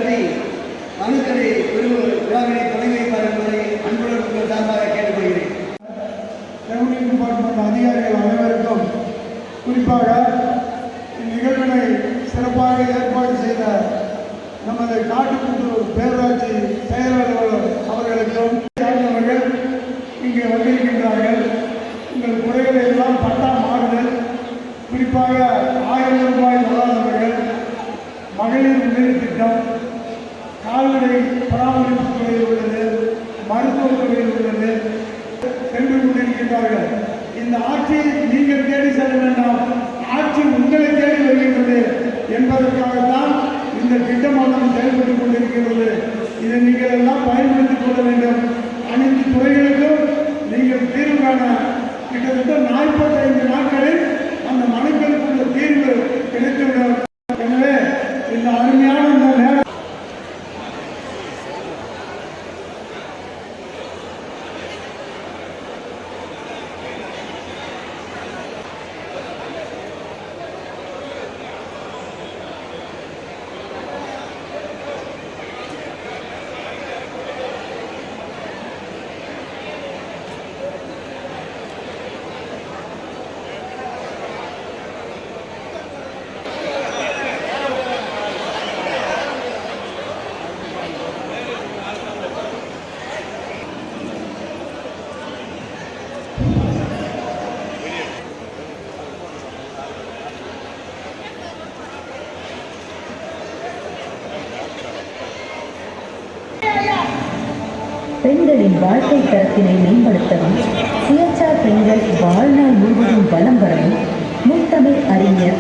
நடத்தி மனுக்கடை விழாவினை தொடங்கி வைப்பார் என்பதை அன்புடன் உங்கள் சார்பாக கேட்டுக்கொள்கிறேன். ரெவன்யூ டிபார்ட்மெண்ட் அதிகாரிகள் அனைவருக்கும், குறிப்பாக இந்நிகழ்வினை சிறப்பாக ஏற்பாடு செய்த நமது காட்டுப்புத்தூர் பேரூராட்சி செயலாளர் அவர்களுக்கும் சார்ந்தவர்கள் இங்கே வந்திருக்கின்றார்கள். உங்கள் குறைகளை எல்லாம் பட்டா மாறுதல், குறிப்பாக 1000 ரூபாய் வராதவர்கள், மகளிர் உதவி திட்டம், கால்நடை பராமரிப்பு துறையில் உள்ளது, மருத்துவத் துறையில் உள்ளது சென்று கொண்டிருக்கின்றார்கள். இந்த ஆட்சியை நீங்கள் தேடி செல்ல வேண்டாம், ஆட்சி உங்களை தேடி வருகின்றது என்பதற்காகத்தான் இந்த திட்டமானது செயல்பட்டுக் கொண்டிருக்கிறது. இதை நீங்கள் எல்லாம் பயன்படுத்திக் கொள்ள வேண்டும். அனைத்து துறைகளுக்கும் நீங்கள் தீர்வு காண கிட்டத்தட்ட 45 நாட்களில் அந்த மனுக்களுக்குள்ள தீர்வு கிடைத்துவிடும். எனவே இந்த அருமையான இந்த நேரம் பெண்களின் வாழ்க்கை தரத்தினை மேம்படுத்தவும், சுயேட்சா பெண்கள் வாழ்நாள் முழுவதும் வலம் வரவும் முத்தமிழ் அறிஞர்